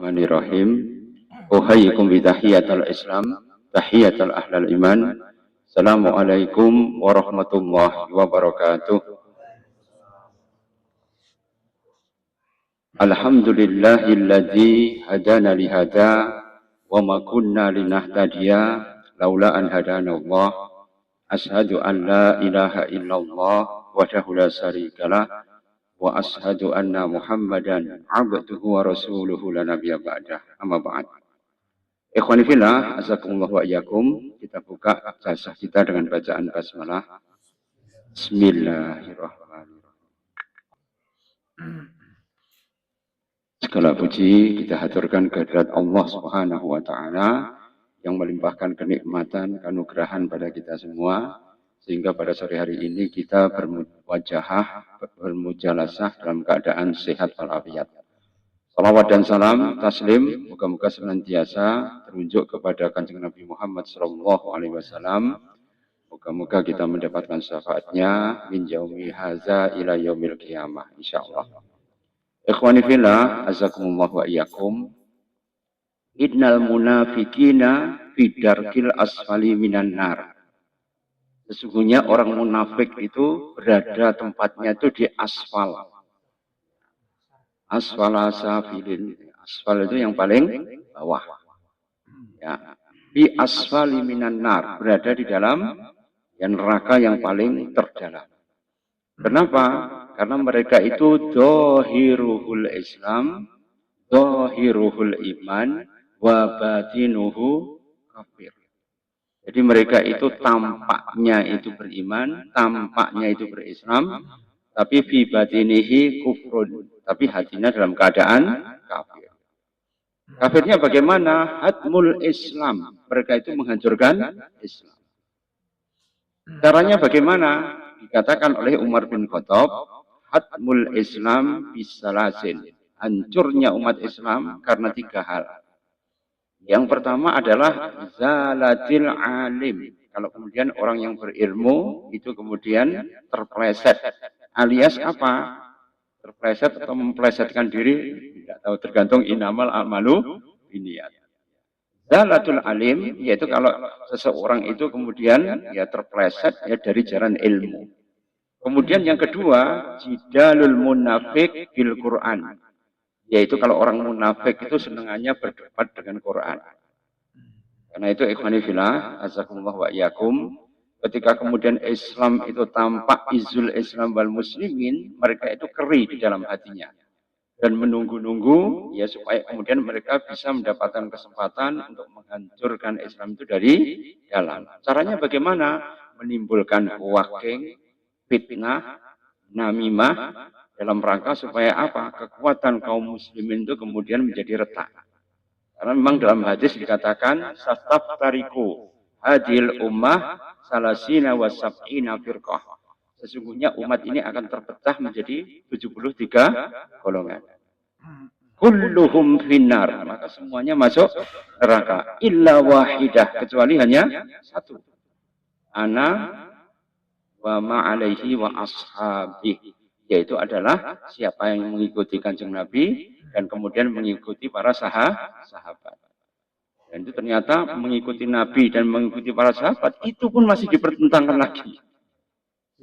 Bismillahirrahmanirrahim. Uhayyikum bitahiyatul Islam, tahiyatul ahlal iman. Assalamualaikum warahmatullahi wabarakatuh. Alhamdulillahilladzi hadana lihada wa ma kunna linahtadiya laula an hadanallah. Ashhadu an la ilaha illallah wahdahu la syarikalah wa ashhadu anna Muhammadan abduhu wa rasuluhu la nabiyya ba'dah. Amma ba'd. Ikhwani fillah, azakumullah wa iyyakum. Kita buka jasa kita dengan bacaan basmalah. Bismillahirrahmanirrahim. Segala puji kita haturkan kehadirat Allah Subhanahu wa taala yang melimpahkan kenikmatan, kanugrahan pada kita semua, sehingga pada sore hari ini kita berwajahah, bermujalasah dalam keadaan sehat walafiat. Salawat dan salam, taslim, moga-moga senantiasa terunjuk kepada Kanjeng Nabi Muhammad SAW. Moga-moga kita mendapatkan syafaatnya min yaumi haza ila yaumil qiyamah, insyaallah. Ikhwani fillah, azakumullah wa iyyakum. Innal munafikina fi darkil asfali minan nar. Sesungguhnya orang munafik itu berada tempatnya itu di asfal. Asfala safilin. Asfal itu yang paling bawah. Ya. Di asfali minan nar, berada di dalam yang neraka yang paling terdalam. Kenapa? Karena mereka itu dohiruhul Islam, dohiruhul iman, wa batinuhu kafir. Jadi mereka itu tampaknya itu beriman, tampaknya itu berislam, tapi fi batinihi kufrun, tapi hatinya dalam keadaan kafir. Kafirnya bagaimana? Hatmul Islam. Mereka itu menghancurkan Islam. Caranya bagaimana? Dikatakan oleh Umar bin Khattab, hatmul Islam bisalasin. Hancurnya umat Islam karena 3 hal. Yang pertama adalah zalatil alim. Kalau kemudian orang yang berilmu itu kemudian terpleset. Alias apa? Terpleset atau memplesetkan diri, tidak tahu, tergantung inamal amalu biniyat. Zalatul alim, yaitu kalau seseorang itu kemudian ya terpleset ya dari jalan ilmu. Kemudian yang kedua, jidalul munafik bil Quran. Yaitu kalau orang munafik itu senangannya berdebat dengan Quran. Karena itu ikhwani fillah, azakumullah wa iyyakum, ketika kemudian Islam itu tampak izul Islam wal muslimin, mereka itu keri di dalam hatinya. Dan menunggu-nunggu ya supaya kemudian mereka bisa mendapatkan kesempatan untuk menghancurkan Islam itu dari dalam. Caranya bagaimana? Menimbulkan walking, fitnah, namimah, dalam rangka supaya apa? Kekuatan kaum muslimin itu kemudian menjadi retak. Karena memang dalam hadis dikatakan sastaftariku hadil ummah salasina wa sab'ina firqah. Sesungguhnya umat ini akan terpecah menjadi 73 golongan. Kulluhum finnar, maka semuanya masuk neraka. Illa wahidah, kecuali hanya satu. Ana wa ma'alaihi wa ashabih, yaitu adalah siapa yang mengikuti Kanjeng Nabi dan kemudian mengikuti para sahabat. Dan itu ternyata mengikuti Nabi dan mengikuti para sahabat itu pun masih dipertentangkan lagi.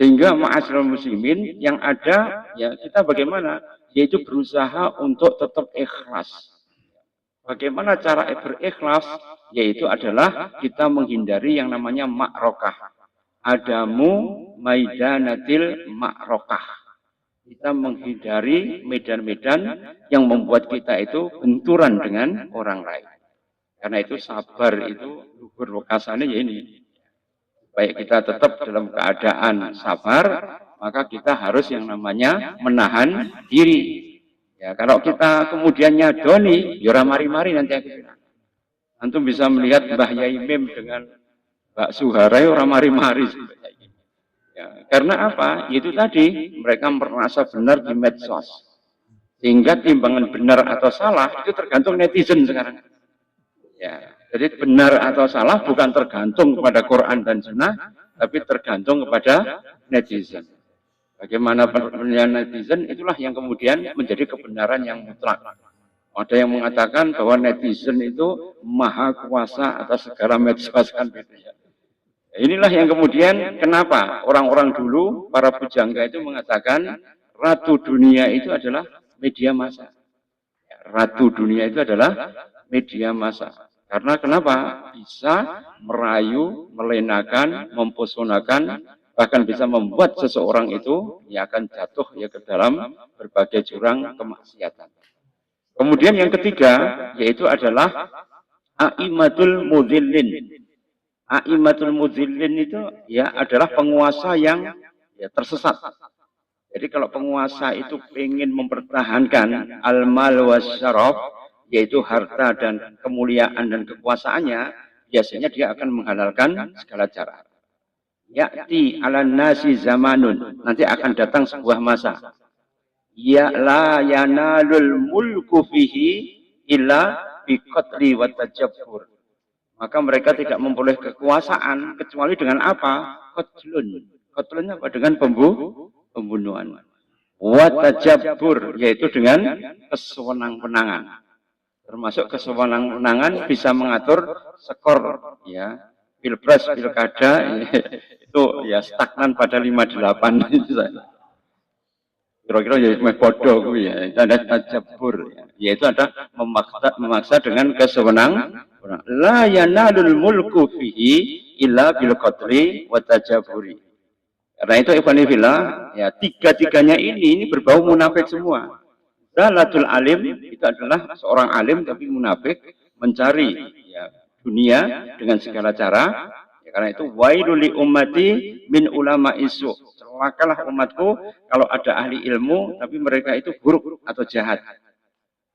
Sehingga ma'asyiral muslimin yang ada ya kita bagaimana? Yaitu berusaha untuk tetap ikhlas. Bagaimana cara berikhlas? Yaitu adalah kita menghindari yang namanya ma'rokah. Adamu maidanatil ma'rokah. Kita menghindari medan-medan yang membuat kita itu benturan dengan orang lain. Karena itu sabar itu luhur wakasane ya ini. Baik kita tetap dalam keadaan sabar, maka kita harus yang namanya menahan diri. Ya, kalau kita kemudian nyadoni, yora mari-mari nanti akhirnya. Antum bisa melihat Mbah Yai Mim dengan Mbak Suhara orang mari-mari. Ya, karena apa? Itu tadi mereka merasa benar di medsos. Sehingga timbangan benar atau salah itu tergantung netizen sekarang. Ya, jadi benar atau salah bukan tergantung kepada Quran dan Sunnah, tapi tergantung kepada netizen. Bagaimana penilaian netizen itulah yang kemudian menjadi kebenaran yang mutlak. Ada yang mengatakan bahwa netizen itu maha kuasa atas segala medsos kan gitu ya. Inilah yang kemudian kenapa orang-orang dulu, para pujangga itu mengatakan ratu dunia itu adalah media massa. Ratu dunia itu adalah media massa. Karena kenapa? Bisa merayu, melenakan, mempesonakan, bahkan bisa membuat seseorang itu yang akan jatuh ya ke dalam berbagai jurang kemaksiatan. Kemudian yang ketiga yaitu adalah aimatul mudhillin. Aimatul mudhillin itu ya adalah penguasa yang ya tersesat. Jadi kalau penguasa itu ingin mempertahankan al-mal wasyaraf, yaitu harta dan kemuliaan dan kekuasaannya, biasanya dia akan menghalalkan segala cara. Ya'ti ala nasi zamanun, nanti akan datang sebuah masa. Ya la yanalul mulku fihi illa biqatli wa tajabbur. Maka mereka tidak memperoleh kekuasaan kecuali dengan apa? Qatlun. Qatlunnya apa? Dengan pembunuhan. Wa tajabbur, yaitu dengan kesewenang-wenangan. Termasuk kesewenang-wenangan bisa mengatur skor ya. Pilpres, pilkada ya, itu ya stagnan pada 58 itu saja. Kira-kira ya meh podo kuwi ya, itu ada tajabur ya. Yaitu ada memaksa dengan kesewenang. La yanalul mulku fihi illa bil qatli wa tajaburi. Karena itu ikhwanillah ya tiga-tiganya ini berbau munafik semua. Dalatul alim itu adalah seorang alim tapi munafik mencari ya dunia dengan segala cara. Ya, karena itu wailul li ummati min ulama isu. Celakalah umatku kalau ada ahli ilmu tapi mereka itu buruk atau jahat.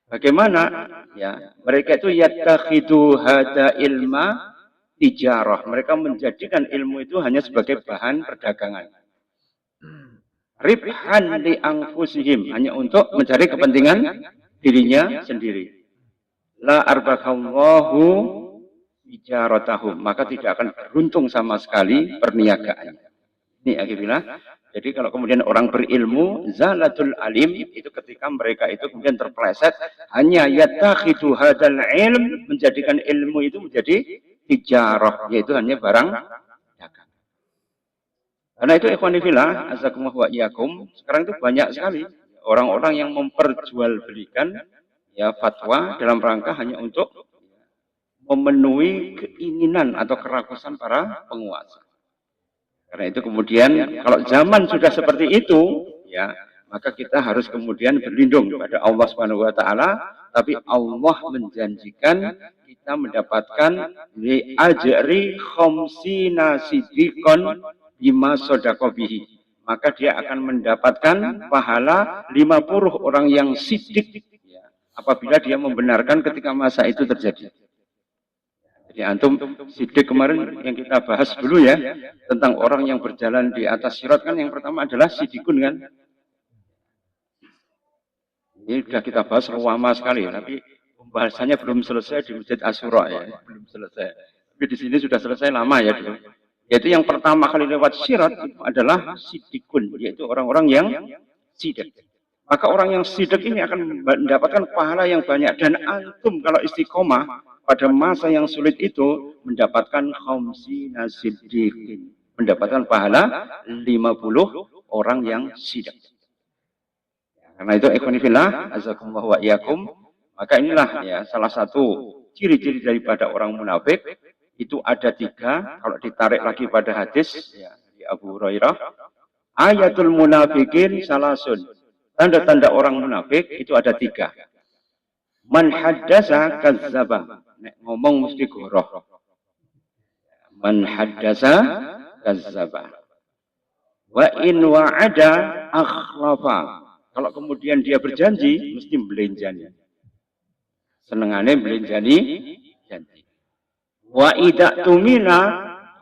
Bagaimana? Ya, mereka itu yattakhidu hada ilma tijarah. Mereka menjadikan ilmu itu hanya sebagai bahan perdagangan. Ribhan li anfusihim, hanya untuk mencari kepentingan dirinya sendiri. La arbakallahu tijaratahum, maka tidak akan beruntung sama sekali perniagaannya. Ini akhirnya. Jadi kalau kemudian orang berilmu, zalatul alim, itu ketika mereka itu kemudian terpeleset, hanya yatakhidu hadal ilm, menjadikan ilmu itu menjadi tijarah, yaitu hanya barang dagang. Karena itu ikhwanifillah, azakumullah wa iyakum, sekarang itu banyak sekali orang-orang yang memperjualbelikan ya fatwa dalam rangka hanya untuk memenuhi keinginan atau kerakusan para penguasa. Karena itu kemudian kalau zaman sudah seperti itu, ya maka kita harus kemudian berlindung kepada Allah Subhanahu wa taala, tapi Allah menjanjikan kita mendapatkan li ajri khamsina siddiqon bima sodaqo bihi. Maka dia akan mendapatkan pahala 50 orang yang sidik ya, apabila dia membenarkan ketika masa itu terjadi. Ya, antum sidik kemarin yang kita bahas dulu ya tentang orang yang berjalan di atas sirat kan yang pertama adalah sidikun kan. Ini sudah kita bahas lama sekali tapi pembahasannya belum selesai di Masjid Asyura ya, belum selesai. Tapi di sini sudah selesai lama ya dulu. Yaitu yang pertama kali lewat sirat itu adalah sidikun, yaitu orang-orang yang sidik. Maka orang yang sidik ini akan mendapatkan pahala yang banyak dan antum kalau istiqomah pada masa yang sulit itu mendapatkan khamsina siddiqin, mendapatkan pahala 50 orang yang sidik. Karena itu ikhwanifillah azakumullah wa iyakum, maka inilah ya salah satu ciri-ciri daripada orang munafik itu ada 3 kalau ditarik lagi pada hadis ya, di Abu Hurairah, ayatul munafikin salasun, tanda-tanda orang munafik itu ada 3. Man haddasa kazzaba, ngomong mesti goroh. Man haddasa kazzaba. Wa in wa'ada akhlafa. Kalau kemudian dia berjanji, mesti belenjani. Senengane belenjani janji. Wa idza tumina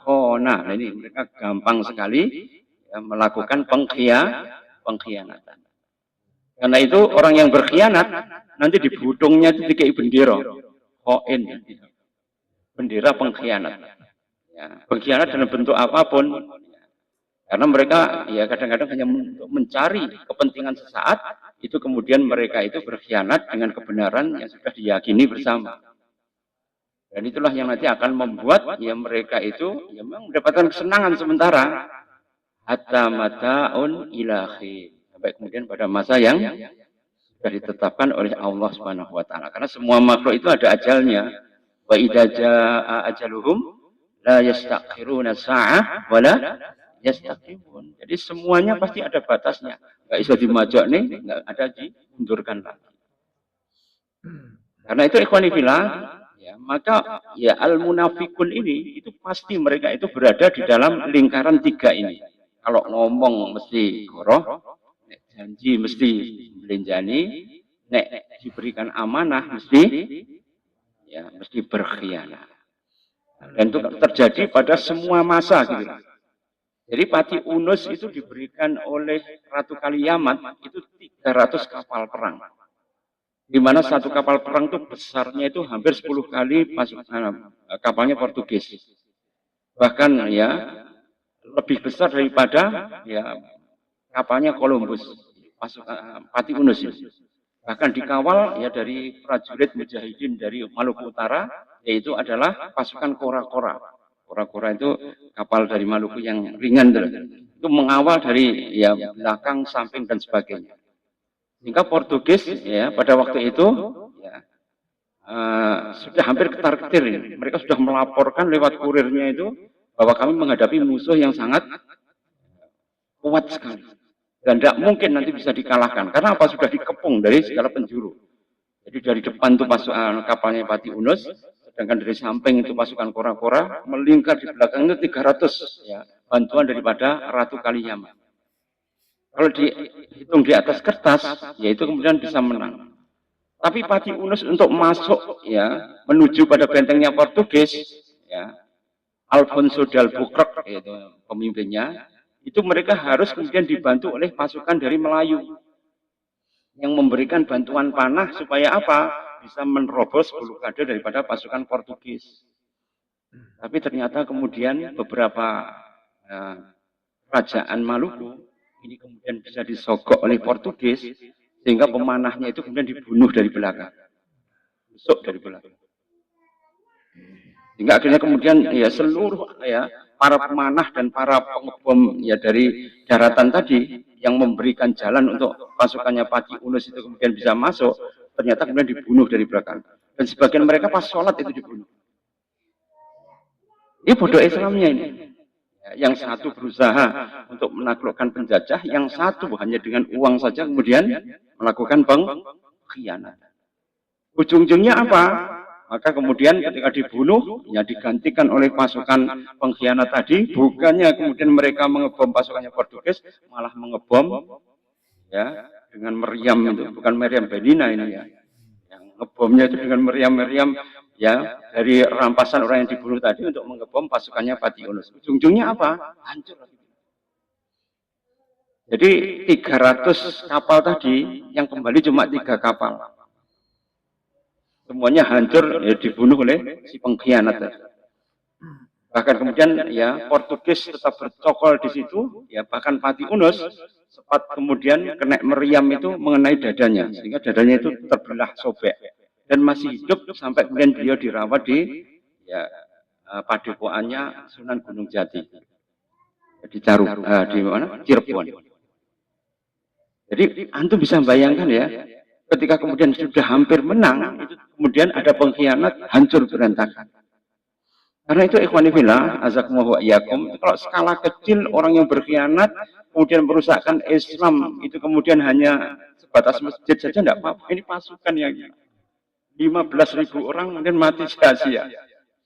khona. Nah, ini mereka gampang sekali ya, melakukan pengkhianatan. Karena itu orang yang berkhianat nanti di budungnya itu dikai bendera, khoin, bendera pengkhianat. Ya, pengkhianat dalam bentuk apapun, karena mereka ya kadang-kadang hanya untuk mencari kepentingan sesaat, itu kemudian mereka itu berkhianat dengan kebenaran yang sudah diyakini bersama. Dan itulah yang nanti akan membuat ya mereka itu ya memang mendapatkan kesenangan sementara hatta mataun ilahi, sampai kemudian pada masa yang sudah ditetapkan oleh Allah Subhanahu wa taala. Karena semua makhluk itu ada ajalnya. Wa idza jaa ajaluhum la yastakhiruna sa'ah wala yastaqdimun. Jadi semuanya pasti ada batasnya. Enggak bisa dimajok nih, enggak ada diundurkan lagi. Karena itu ikhwan fillah, ya, maka ya al-munafikun ini itu pasti mereka itu berada di dalam lingkaran tiga ini. Kalau ngomong mesti goroh, nek janji mesti belenjani, nek diberikan amanah mesti berkhianat. Dan itu terjadi pada semua masa gitu. Jadi Pati Unus itu diberikan oleh Ratu Kaliyamat itu 300 kapal perang. Di mana satu kapal perang itu besarnya itu hampir 10 kali kapalnya Portugis. Bahkan ya lebih besar daripada ya kapalnya Columbus, Pati Unus itu. Bahkan dikawal ya dari prajurit mujahidin dari Maluku Utara, yaitu adalah pasukan Kora-Kora. Kora-Kora itu kapal dari Maluku yang ringan itu mengawal dari ya belakang, samping dan sebagainya. Sehingga Portugis ya pada waktu itu ya, sudah hampir ketar-ketir. Mereka sudah melaporkan lewat kurirnya itu bahwa kami menghadapi musuh yang sangat kuat sekali. Dan tidak mungkin nanti bisa dikalahkan. Karena apa? Sudah dikepung dari segala penjuru. Jadi dari depan itu pasukan kapalnya Pati Unus, sedangkan dari samping itu pasukan Kora-Kora, melingkar di belakang itu 300 ya, bantuan daripada Ratu Kaliyamat. Kalau dihitung di atas kertas, yaitu kemudian bisa menang. Tapi Pati Unus untuk masuk ya menuju pada bentengnya Portugis, ya, Alfonso de Albuquerque yaitu pemimpinnya, itu mereka harus kemudian dibantu oleh pasukan dari Melayu yang memberikan bantuan panah supaya apa? Bisa menerobos blokade daripada pasukan Portugis. Tapi ternyata kemudian beberapa kerajaan Maluku ini kemudian bisa disogok oleh Portugis sehingga pemanahnya itu kemudian dibunuh dari belakang. Busuk dari belakang. Sehingga akhirnya kemudian ya seluruh ya para pemanah dan para pengebom ya dari daratan tadi yang memberikan jalan untuk pasukannya Pati Unus itu kemudian bisa masuk, ternyata kemudian dibunuh dari belakang. Dan sebagian mereka pas sholat itu dibunuh. Ini bodoh Islamnya ini. Ya, yang satu berusaha untuk menaklukkan penjajah, yang satu hanya dengan uang saja kemudian melakukan pengkhianatan. Ujung-ujungnya apa? Maka kemudian ketika dibunuh, ya digantikan oleh pasukan pengkhianat tadi, bukannya kemudian mereka mengebom pasukannya Portugis, malah mengebom ya dengan meriam itu, bukan meriam Benina ini ya. Yang ngebomnya itu dengan meriam-meriam ya dari rampasan orang yang dibunuh tadi untuk mengebom pasukannya Pati Unus. Ujung-ujungnya apa? Hancur. Jadi 300 kapal tadi yang kembali cuma 3 kapal. Semuanya hancur ya, dibunuh oleh si pengkhianat. Bahkan kemudian ya Portugis tetap bercokol di situ, ya bahkan Pati Unus sempat kemudian kena meriam itu mengenai dadanya, sehingga dadanya itu terbelah sobek dan masih hidup sampai kemudian beliau dirawat di ya padepokannya Sunan Gunung Jati di di mana Cirebon. Jadi antum bisa bayangkan ya, ketika kemudian sudah hampir menang, itu kemudian ada pengkhianat, hancur berantakan. Karena itu ikhwani fillah, azakumullah wa iyyakum, kalau skala kecil orang yang berkhianat, kemudian merusakkan Islam, itu kemudian hanya sebatas masjid saja tidak apa-apa. Ini pasukan yang 15.000 orang kemudian mati sia-sia.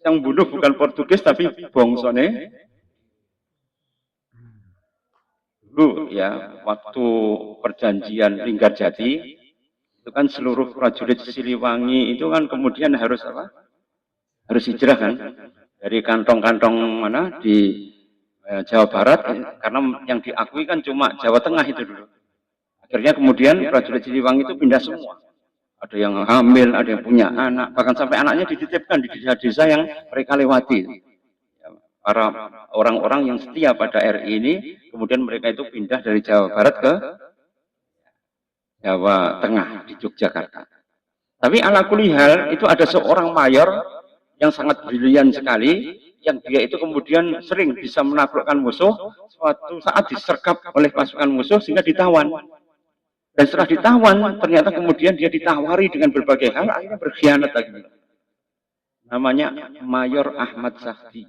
Yang bunuh bukan Portugis tapi bongsone. Dulu ya, waktu perjanjian Linggarjati, itu kan seluruh prajurit Siliwangi itu kan kemudian harus apa? Harus hijrah kan? Dari kantong-kantong mana di Jawa Barat, karena yang diakui kan cuma Jawa Tengah itu dulu. Akhirnya kemudian prajurit Siliwangi itu pindah semua. Ada yang hamil, ada yang punya anak, bahkan sampai anaknya dititipkan di desa-desa yang mereka lewati. Para orang-orang yang setia pada RI ini, kemudian mereka itu pindah dari Jawa Barat ke Jawa Tengah di Yogyakarta. Tapi ala kulihal itu ada seorang mayor yang sangat brilian sekali, yang dia itu kemudian sering bisa menaklukkan musuh, suatu saat disergap oleh pasukan musuh sehingga ditawan. Dan setelah ditawan, ternyata kemudian dia ditawari dengan berbagai hal, akhirnya berkhianat lagi. Namanya Mayor Ahmad Sahdi.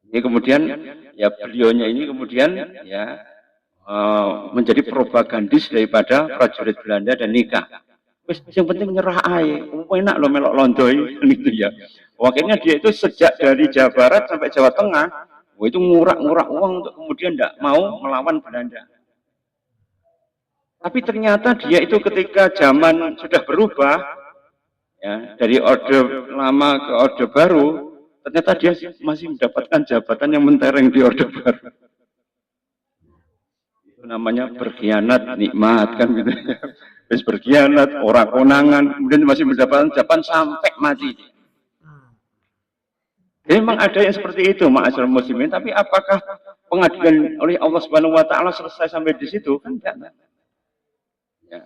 Ini kemudian ya beliaunya ini kemudian ya menjadi propagandis daripada prajurit Belanda dan nikah. Yang penting nyerah aja, enak lo melok londoi gitu ya. Akhirnya dia itu sejak dari Jawa Barat sampai Jawa Tengah, itu ngurak-ngurak uang untuk kemudian tidak mau melawan Belanda. Tapi ternyata dia itu ketika zaman sudah berubah, ya dari orde lama ke orde baru, ternyata dia masih mendapatkan jabatan yang mentereng di orde baru. Itu namanya berkhianat nikmat kan gitu ya. Terus berkhianat, orang konangan, kemudian masih mendapatkan jabatan sampai mati. Jadi memang ada yang seperti itu, ma'asyiral muslimin. Tapi apakah pengadilan oleh Allah Subhanahu Wa Taala selesai sampai di situ? Kan tidak. Ya.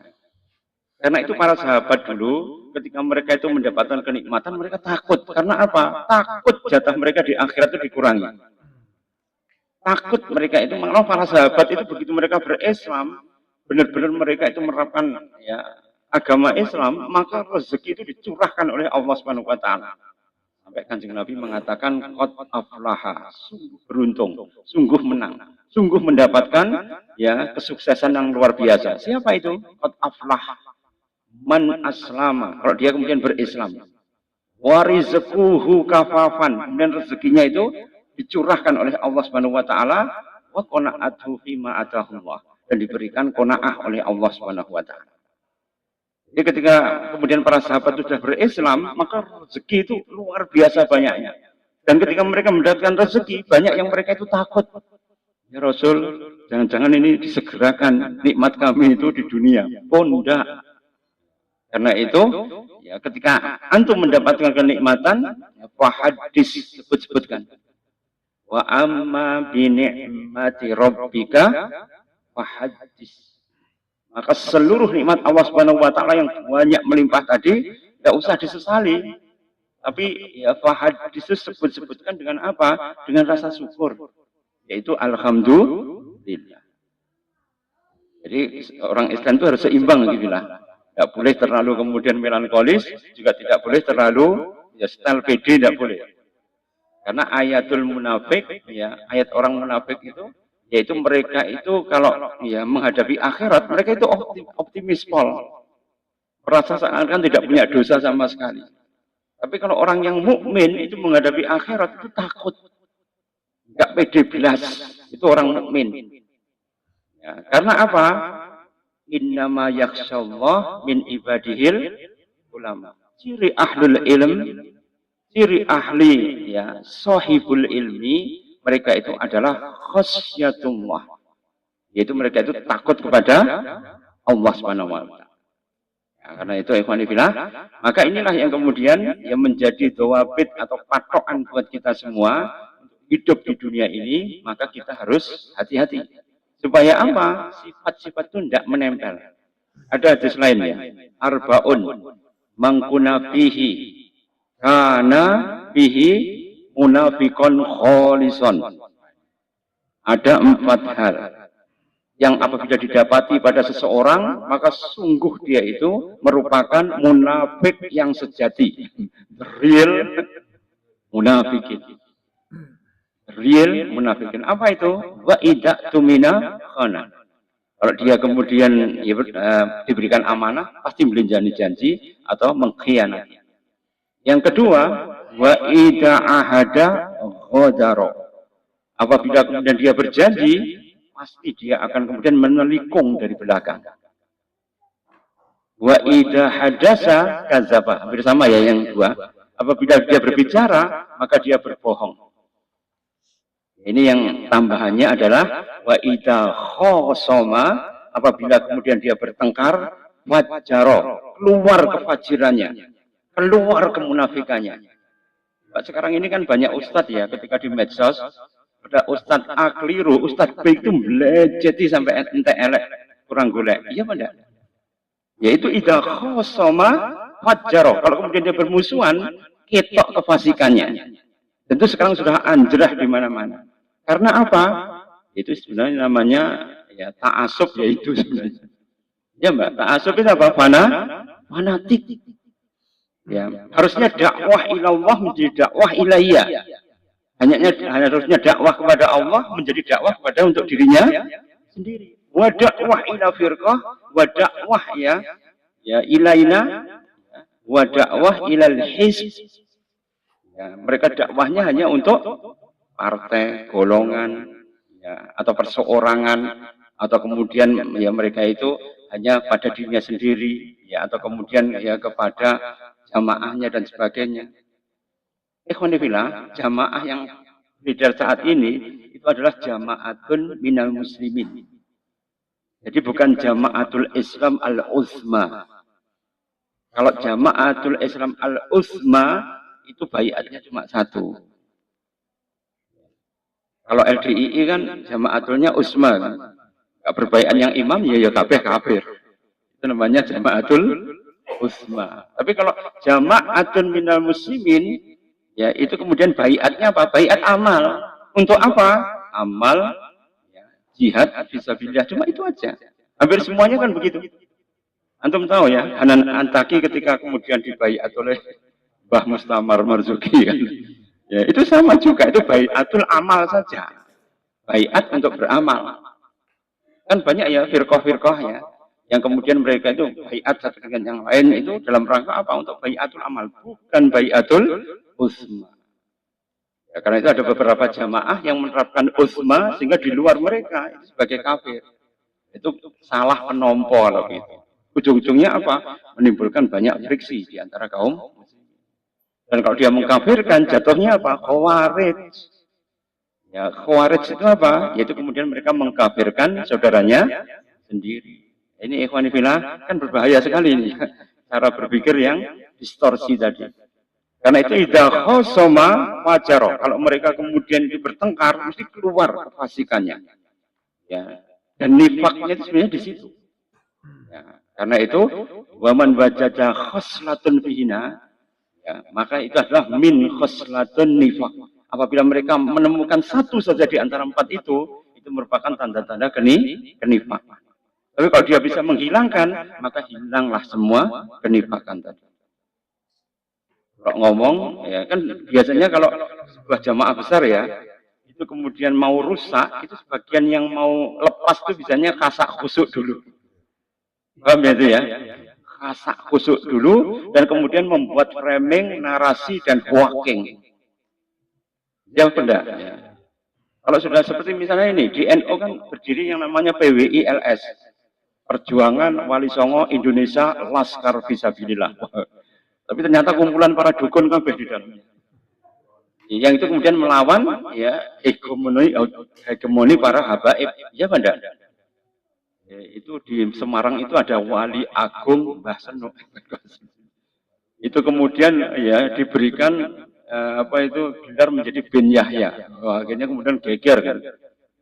Karena itu para sahabat dulu, ketika mereka itu mendapatkan kenikmatan, mereka takut. Karena apa? Takut jatah mereka di akhirat itu dikurangi. Takut mereka itu, malah para sahabat itu begitu mereka berislam, benar-benar mereka itu menerapkan ya agama Islam, maka rezeki itu dicurahkan oleh Allah Subhanahu Wa Taala. Sampai Kanjeng Nabi mengatakan qad aflaha, sungguh beruntung, sungguh menang, sungguh mendapatkan ya kesuksesan yang luar biasa. Siapa itu? Qad aflaha man aslama, kalau dia kemudian berislam. Wa rizquhu kafafan, kemudian rezekinya itu dicurahkan oleh Allah Subhanahu Wa Taala, wa qana'atuhu fima atahullah, dan diberikan qanaah oleh Allah Subhanahu Wa Taala. Jadi ketika kemudian para sahabat sudah berislam, maka rezeki itu luar biasa banyaknya. Dan ketika mereka mendapatkan rezeki, banyak yang mereka itu takut. Ya Rasul, jangan-jangan ini disegerakan nikmat kami itu di dunia. Oh enggak. Karena itu, ya ketika antum mendapatkan kenikmatan, ya, hadis sebut-sebutkan. Wa amma bi ni'mati rabbika fahadis. Maka seluruh nikmat Allah Subhanahu Wa Taala yang banyak melimpah tadi tidak usah disesali, tapi ya fahadis itu sebut-sebutkan dengan apa? Dengan rasa syukur, yaitu alhamdulillah. Jadi orang Islam itu harus seimbang gitulah. Tidak boleh terlalu kemudian melankolis, juga tidak boleh terlalu ya style PD, tidak boleh. Karena ayatul munafik, ya ayat orang munafik itu, yaitu mereka itu kalau ya menghadapi akhirat, mereka itu optimis pol, merasa seakan tidak punya dosa sama sekali. Tapi kalau orang yang mukmin itu menghadapi akhirat itu takut, nggak pede belas, itu orang mukmin. Ya, karena apa? Innama yakhsyallah min ibadihil ulama. Ciri ahlul ilm, ciri ahli ya sahibul ilmi, mereka itu adalah khasyatullah. Yaitu mereka itu takut kepada Allah Subhanahu wa taala. Ya, karena itu ikhwani fillah, maka inilah yang kemudian yang menjadi dawabit atau patokan buat kita semua hidup di dunia ini, maka kita harus hati-hati. Supaya apa? Sifat-sifat itu tidak menempel. Ada hadis lain ya. Arbaun mangkuna fihi kana fihi munafikon kholison. Ada 4 hal yang apabila didapati pada seseorang, maka sungguh dia itu merupakan munafik yang sejati. Real munafikin. Real munafikin. Apa itu? Wa idza tumina khana. Kalau dia kemudian ya, diberikan amanah, pasti melinjani janji atau mengkhianati. Yang kedua, wa idza ahada ghadara. Apabila kemudian dia berjanji, pasti dia akan kemudian menelikung dari belakang. Wa idza hadasa kadzaba. Hampir sama ya yang dua. Apabila dia berbicara, maka dia berbohong. Ini yang tambahannya adalah wa idza khosoma, apabila kemudian dia bertengkar, wajaro, keluar kefajirannya, keluar kemunafikannya. Sekarang ini kan banyak ustadz ya, ketika di medsos ada ustadz A keliru, ustadz B itu meleceti sampai ente elek. kurang golek. Iya apa enggak? Yaitu idza khosoma fajjaro. Kalau kemudian dia bermusuhan, ketok kefasikannya. Tentu sekarang sudah anjrah di mana-mana. Karena apa? Itu sebenarnya namanya ya ta'assub, yaitu sebenarnya. Ya Mbak, ta'assub itu apa? Fanatik. Ya, harusnya dakwah ilallah menjadi dakwah ilahiyah. Harusnya dakwah kepada Allah menjadi dakwah kepada untuk dirinya sendiri. Wa dakwah ila firqah, wa dakwah ya ilaina, wa dakwah ilal hizb. Ya, mereka dakwahnya hanya untuk partai, golongan, ya, atau perseorangan, atau kemudian ya mereka itu hanya pada dirinya sendiri, ya, atau kemudian ya kepada jamaahnya dan sebagainya. Ikhwanifillah, jamaah yang beredar saat ini itu adalah jama'atun minal muslimin. Jadi bukan jama'atul Islam al-uzma. Kalau jama'atul Islam al-uzma itu baiatnya cuma satu. Kalau LDII kan jama'atulnya uzma. Gak berbaiat yang imam ya kabeh kafir. Itu namanya jama'atul uzma. Tapi kalau jama'atun minal muslimin, ya itu kemudian baiatnya apa? Baiat amal. Untuk apa? Amal, ya, jihad, fisabilillah. Cuma itu aja. Hampir semuanya kan begitu. Antum tahu ya, Hanan Antaki ketika kemudian dibaiat oleh Mbah Mustamar Marzuki kan. Ya, itu sama juga, itu baiatul amal saja. Baiat untuk beramal. Kan banyak ya firqah-firqah ya, yang kemudian mereka itu baiat satu dengan yang lain itu dalam rangka apa? Untuk baiatul amal, bukan baiatul uzma. Ya, karena itu ada beberapa jamaah yang menerapkan uzma sehingga di luar mereka itu sebagai kafir. Itu salah penompo loh gitu. Ujung-ujungnya apa? Menimbulkan banyak friksi di antara kaum muslimin. Dan kalau dia mengkafirkan, jatuhnya apa? Khawarij. Ya, khawarij itu apa? Yaitu kemudian mereka mengkafirkan saudaranya sendiri. Ini ikhwanifillah kan berbahaya sekali ini. Cara berpikir yang distorsi tadi. Karena itu idza khosoma fajaro. Kalau mereka kemudian itu bertengkar, mesti keluar kefasikannya. Ya. Dan nifaknya itu sebenarnya di situ. Ya. Karena itu waman wajada khoslatun fihina, ya, maka itu adalah min khoslatun nifak. Apabila mereka menemukan satu saja di antara empat itu merupakan tanda-tanda kenifakan. Tapi kalau dia bisa menghilangkan, maka hilanglah semua kenifakan tadi. Kalau ngomong, ya kan biasanya kalau sebuah jamaah besar ya, itu kemudian mau rusak, itu sebagian yang mau lepas itu biasanya kasak khusuk dulu. Paham ya itu ya? Kasak khusuk dulu, dan kemudian membuat framing, narasi, dan walking. Yang benda. Ya. Kalau sudah seperti misalnya ini, di NU kan berdiri yang namanya PWILS. Perjuangan Wali Songo Indonesia Laskar Fisabilillah. Tapi ternyata kumpulan para dukun kan di dalamnya. Yang itu kemudian melawan ya hegemoni para habaib. Ya benda. Ya, itu di Semarang itu ada Wali Agung Mbah Seno. Itu kemudian ya diberikan gelar menjadi bin Yahya. Wah, akhirnya kemudian geger kan.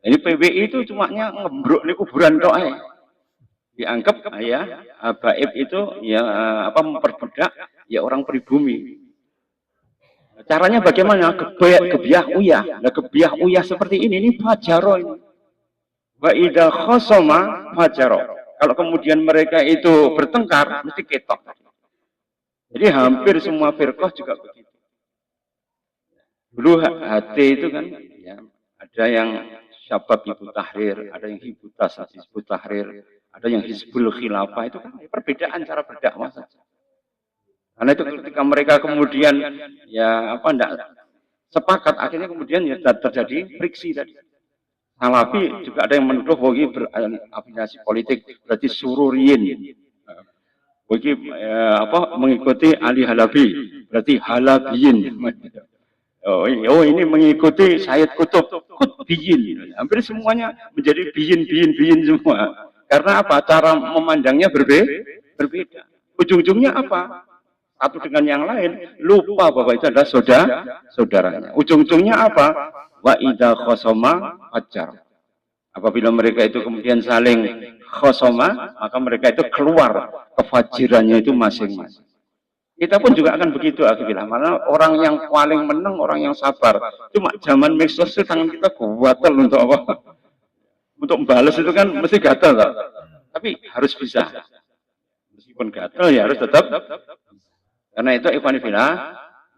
Ini PWI itu cuma ngebruk di kuburan doa. Dianggap ya habaib itu ya memperbudak ya orang pribumi. Caranya bagaimana? Gebiah uyah. Nah, gebiah uyah seperti ini fajaro ini. Wa idza khosoma fajaro. Kalau kemudian mereka itu bertengkar mesti ketok. Jadi hampir semua firqah juga begitu. Dulu HT itu kan ya, ada yang Syabab Hizbut Tahrir, ada yang Hizbut Tahrir, ada yang Hizbul Khilafah, itu kan perbedaan cara berdakwah saja. Karena itu ketika mereka kemudian ya enggak sepakat, akhirnya kemudian ya terjadi friksi tadi. Salafi juga ada yang menuduh bahwa berafiliasi politik, berarti sururiyin. Bagi mengikuti Ali Halabi, berarti halabiyin. Oh ini mengikuti Sayyid Qutb, Qutbiyin. Hampir semuanya menjadi biyin semua. Karena apa? Cara memandangnya berbeda. Ujung-ujungnya apa? Satu dengan yang lain lupa bahwa itu adalah saudaranya. Ujung-ujungnya apa? Wa idza khosoma fajar. Apabila mereka itu kemudian saling khosoma, maka mereka itu keluar kefajirannya itu masing-masing. Kita pun juga akan begitu akhirnya. Mana orang yang paling menang, orang yang sabar. Cuma zaman medsos itu tangan kita gatal untuk apa? Untuk membalas itu kan mesti gatal, tak? Tapi harus bisa. Meskipun gatal ya harus tetap. Karena itu Ikhwan Fillah,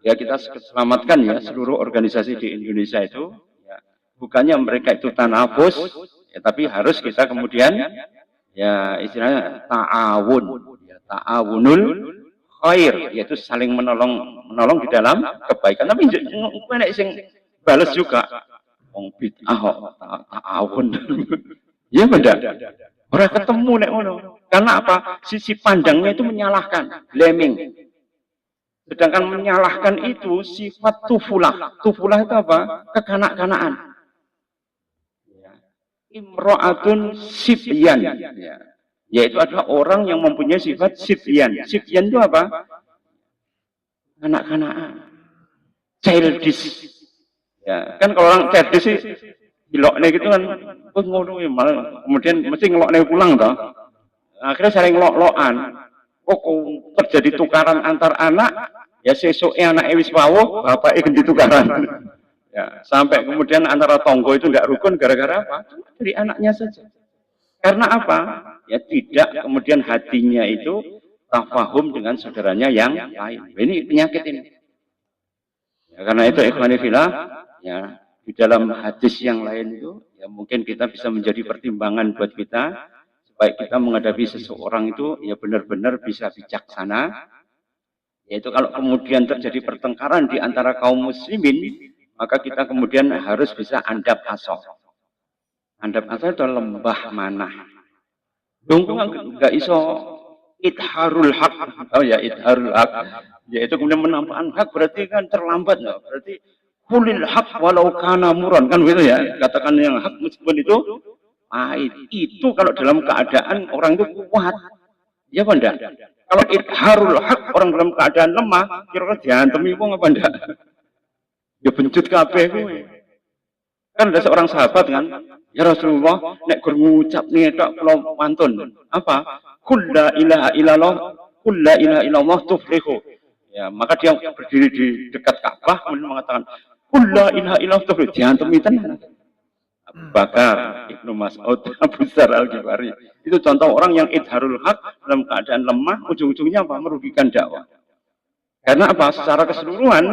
ya kita selamatkan ya seluruh organisasi di Indonesia itu. Ya, bukannya mereka itu tanafus, ya, tapi harus kita kemudian ya istilahnya ta'awun, ya, ta'awunul khair, yaitu saling menolong di dalam kebaikan. Tapi nek sing balas juga wong bid'ah kok ta'awun. Ya benar. Orang ketemu nek ngono. Karena apa? Sisi pandangnya itu menyalahkan, blaming. Sedangkan menyalahkan itu sifat tufulah. Tufulah itu apa? Kekanak-kanaan. Imro'atun sibyan. Ya. Yaitu adalah orang yang mempunyai sifat sibyan. Sibyan itu apa? Kanak-kanaan. Childish. Ya, kan kalau orang childish sih iloknya gitu kan, ngono ya malah kemudian mesti ngeloknya pulang toh. Akhirnya saling ngelok-lokan. Kok terjadi tukaran antar anak, ya sesuknya anak wis wawuh, bapaknya ganti tukaran. Ya, sampai kemudian antara tonggo itu enggak rukun gara-gara apa? Cuma dari anaknya saja. Karena apa? Ya tidak kemudian hatinya itu tafahum dengan saudaranya yang lain. Ini penyakit ini. Ya, karena itu ikhwani fillah, ya di dalam hadis yang lain itu, ya mungkin kita bisa menjadi pertimbangan buat kita supaya kita menghadapi seseorang itu ya benar-benar bisa bijaksana. Yaitu kalau kemudian terjadi pertengkaran di antara kaum muslimin, maka kita kemudian harus bisa andap asoh. Andap asoh itu lembah manah. Dongku nggak iso idharul hak. Oh ya idharul hak. Yaitu kemudian menampakkan hak berarti kan terlambat. No? Berarti kulil hak walau kana muron. Kan begitu ya. Katakan yang hak meskipun itu pahit. Itu kalau dalam keadaan orang itu kuat. Ya apa enggak? Kalau idharul hak orang dalam keadaan lemah, kira-kira diantemi wong apa enggak? Ya bencut kabeh kuwi. Kan ada seorang sahabat kan, ya Rasulullah, nek gur ngucap tok kula pantun. Apa? Qul la ilaha illallah, qul la ilaha illallah tuflihu. Ya, maka dia berdiri di dekat Ka'bah kemudian mengatakan, "Qul la ilaha illallah tuflihu." Diantemi tenan. Abu Bakar, Ibnu Mas'ud, Abu Dzar Al-Ghifari. Itu contoh orang yang idharul haq dalam keadaan lemah, ujung-ujungnya apa? Merugikan dakwah. Karena apa? Secara keseluruhan,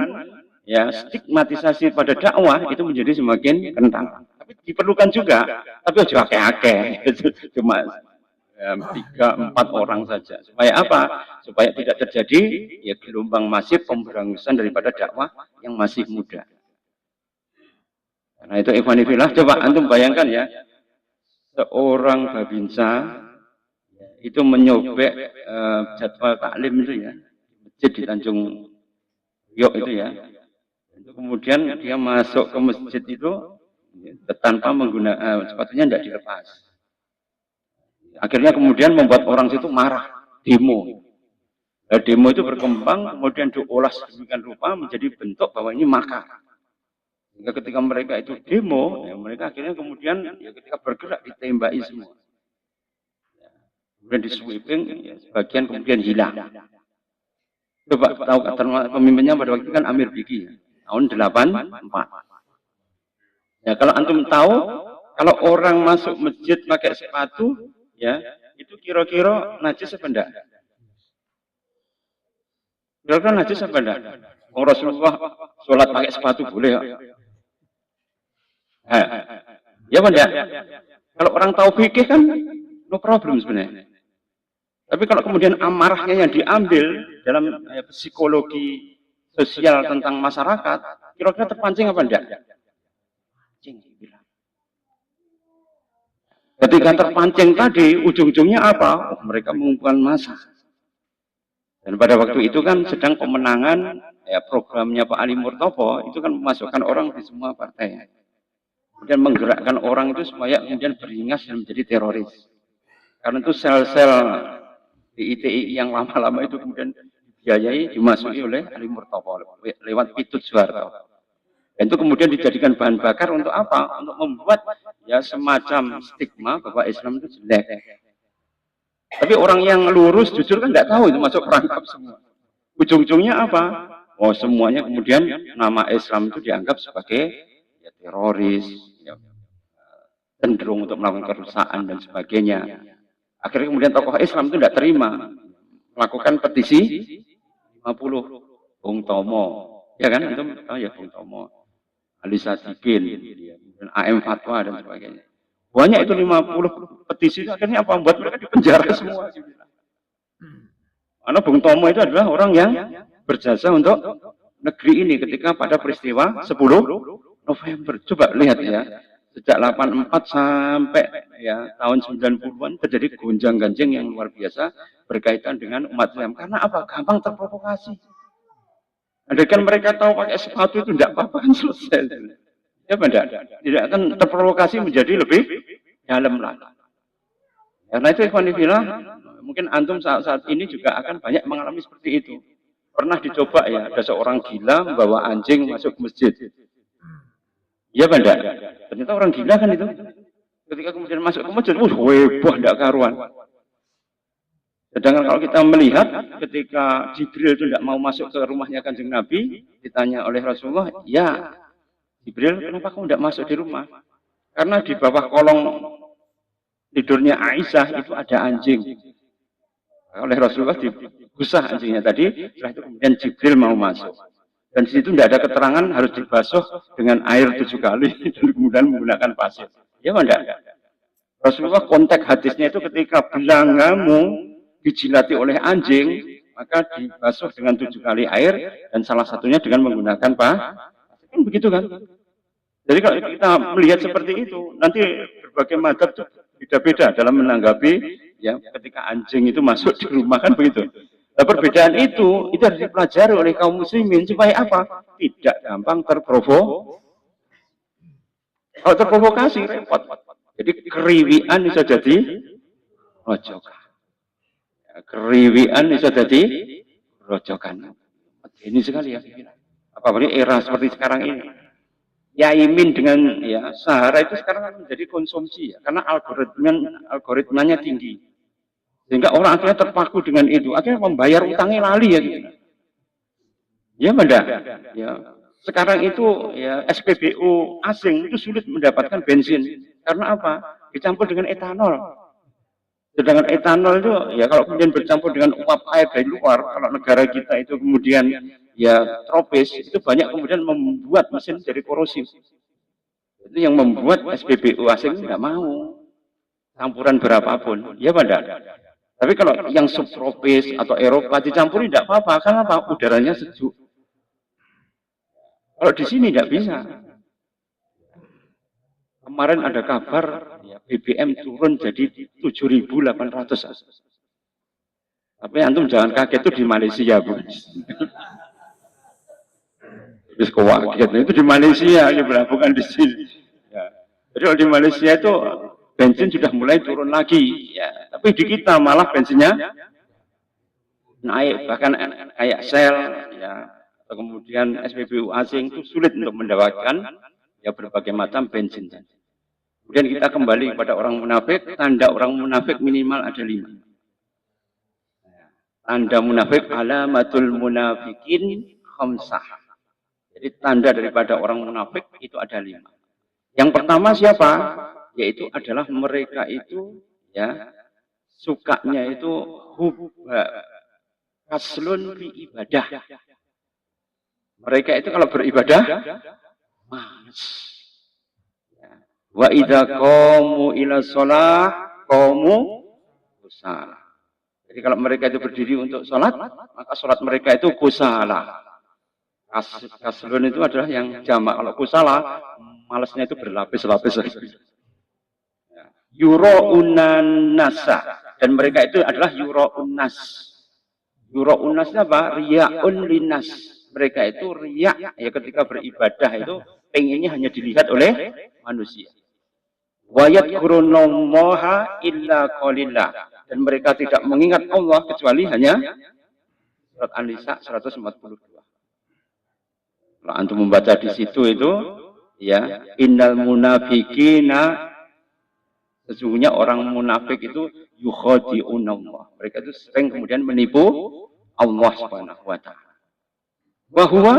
ya stigmatisasi pada dakwah itu menjadi semakin kental. Tapi diperlukan juga, tapi aja akeh-akeh. Cuma 3-4 orang saja. Supaya apa? Supaya tidak terjadi ya gelombang masif pemberangusan daripada dakwah yang masih muda. Nah itu ikhwani fillah, coba antum bayangkan ya, seorang babinsa itu menyobek jadwal taklim itu ya, masjid di Tanjung Priok itu ya. Kemudian dia masuk ke masjid itu tanpa menggunakan sepatunya tidak dilepas. Akhirnya kemudian membuat orang situ marah, demo. Nah, demo itu berkembang, kemudian diolah sedemikian rupa menjadi bentuk bahwa ini makar. Sehingga ketika mereka itu demo, ya mereka akhirnya kemudian ya ketika bergerak ditembaki semua. Kemudian di sweeping, ya, sebagian kemudian hilang. Coba tahu pemimpinnya pada waktu itu kan Amir Biki, ya, tahun 84. Ya kalau antum tahu, kalau orang masuk masjid pakai sepatu, ya itu kira-kira najis apa enggak? Kira-kira najis apa enggak? Rasulullah sholat pakai sepatu boleh ya? Ya benda. Kalau orang tahu fikih kan no problem sebenarnya. Tapi kalau kemudian amarahnya yang diambil dalam psikologi sosial tentang masyarakat, kira-kira terpancing apa enggak? Ketika terpancing tadi, ujung-ujungnya apa? Oh, mereka mengumpulkan massa. Dan pada waktu itu kan sedang pemenangan ya, programnya Pak Ali Murtopo, itu kan memasukkan orang di semua partai. Kemudian menggerakkan orang itu supaya kemudian beringas dan menjadi teroris. Karena itu sel-sel di ITI yang lama-lama itu kemudian dibiayai, dimasuki oleh Ali Murtopo lewat Pitut Soeharto. Dan itu kemudian dijadikan bahan bakar untuk apa? Untuk membuat ya semacam stigma bahwa Islam itu jelek. Tapi orang yang lurus jujur kan nggak tahu itu masuk perangkap semua. Ujung-ujungnya apa? Oh semuanya kemudian nama Islam itu dianggap sebagai ya, teroris, ya, cenderung untuk melakukan kerusakan dan sebagainya. Akhirnya kemudian tokoh Islam itu tidak terima melakukan petisi 50 Bung Tomo, ya kan? Itu tahu ya Bung Tomo, Ali Sadikin, dan AM Fatwa dan sebagainya. Banyak itu 50 petisi, akhirnya apa? Membuat mereka dipenjara semua. Karena Bung Tomo itu adalah orang yang berjasa untuk negeri ini ketika pada peristiwa 10 November. Coba lihat ya, sejak 84 sampai ya tahun 90-an terjadi gonjang-ganjing yang luar biasa berkaitan dengan umat Islam. Karena apa? Gampang terprovokasi. Andaikan mereka tahu pakai sepatu itu tidak apa-apa kan selesai. Ya benar. Tidak akan terprovokasi menjadi lebih dalam lagi. Karena itu ikhwanifillah, mungkin antum saat ini juga akan banyak mengalami seperti itu. Pernah dicoba ya, ada seorang gila membawa anjing masuk masjid. Iya benar. Ternyata orang gila kan itu. Ketika kemudian masuk ke masjid, heboh, tidak karuan. Sedangkan kalau kita melihat ketika Jibril itu tidak mau masuk ke rumahnya Kanjeng Nabi, ditanya oleh Rasulullah, ya Jibril kenapa kamu tidak masuk di rumah? Karena di bawah kolong tidurnya Aisyah itu ada anjing. Oleh Rasulullah digusah anjingnya tadi, setelah itu kemudian Jibril mau masuk. Dan di situ tidak ada keterangan harus dibasuh dengan air 7 kali dan kemudian menggunakan pasir. Ya enggak? Rasulullah konteks hadisnya itu ketika belangamu dijilati oleh anjing, maka dibasuh dengan 7 kali air dan salah satunya dengan menggunakan kan begitu kan? Jadi kalau kita melihat seperti itu, nanti berbagai macam beda-beda dalam menanggapi ya ketika anjing itu masuk di rumah kan begitu. Nah, perbedaan itu harus dipelajari oleh kaum muslimin supaya apa? Tidak gampang kalau terprovokasi repot. Jadi keriwian bisa jadi rojokan. Keriwian bisa jadi rojokan. Ini sekali ya. Apalagi era seperti sekarang ini. Yaimin dengan ya Sahara itu sekarang menjadi konsumsi ya, karena algoritmanya tinggi. Sehingga orang akhirnya terpaku dengan itu, akhirnya membayar utangnya lali ya gitu. Ya benar. Ya. Sekarang itu ya SPBU asing itu sulit mendapatkan bensin. Karena apa? Dicampur dengan etanol. Sedangkan etanol itu ya kalau kemudian bercampur dengan uap air dari luar, kalau negara kita itu kemudian ya tropis, itu banyak kemudian membuat mesin jadi korosif. Itu yang membuat SPBU asing tidak mau campuran berapapun. Ya benar. Tapi kalau yang subtropis atau Eropa dicampuri tidak apa-apa, karena apa? Udaranya sejuk. Kalau di sini tidak bisa. Kemarin ada kabar ya, BBM turun jadi 7.800. Tapi antum jangan kaget itu di Malaysia, Bu. Terus kaget itu di Malaysia, bukan di sini. Ya. Jadi kalau di Malaysia itu bensin sudah mulai turun lagi, ya. Tapi di kita malah bensinnya naik, bahkan kayak Shell, ya, atau kemudian SPBU asing itu sulit untuk mendapatkan ya berbagai macam bensin. Kemudian kita kembali kepada orang munafik, tanda orang munafik minimal ada 5. Tanda munafik alamatul munafikin khamsah. Jadi tanda daripada orang munafik itu ada 5. Yang pertama siapa? Yaitu adalah mereka itu ya sukanya itu hubba kaslun fi ibadah. Mereka itu kalau beribadah malas. Wa idza qamu ila shalah qamu kusala. Jadi kalau mereka itu berdiri untuk sholat, maka sholat mereka itu kusala. Kaslun itu adalah yang jamak. Kalau kusala, malasnya itu berlapis-lapis. Yuro'unan nasa. Dan mereka itu adalah yuro'unas. Yuro'unasnya apa? Riya'un linas. Mereka itu riya' ya ketika beribadah itu pengennya hanya dilihat oleh manusia. Wayat kurunomoha illa qalillah. Dan mereka tidak mengingat Allah kecuali hanya surat An-Nisa 142. Kalau antum membaca di situ itu, ya, innal munafiqina, sesungguhnya orang munafik itu yukhadi'unallah. Mereka itu sering kemudian menipu Allah Subhanahu wa taala. Wa huwa,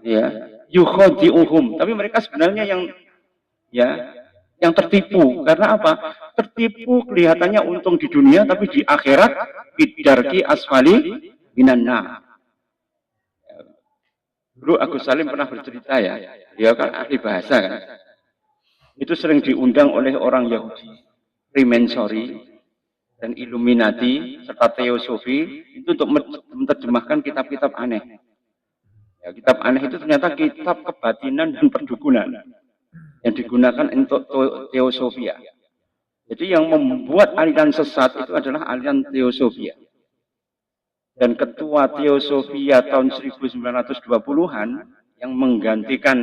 ya, yukhadi'uhum. Tapi mereka sebenarnya yang tertipu. Karena apa? Tertipu kelihatannya untung di dunia, tapi di akhirat bidarki asfali minan nar. Dulu Agus Salim pernah bercerita, ya, dia kan ahli bahasa kan. Itu sering diundang oleh orang Yahudi, Freemasonry dan Illuminati serta Teosofi itu untuk menerjemahkan kitab-kitab aneh. Ya, kitab aneh itu ternyata kitab kebatinan dan perdukunan yang digunakan untuk Teosofia. Jadi yang membuat aliran sesat itu adalah aliran Teosofia. Dan ketua Teosofia tahun 1920-an yang menggantikan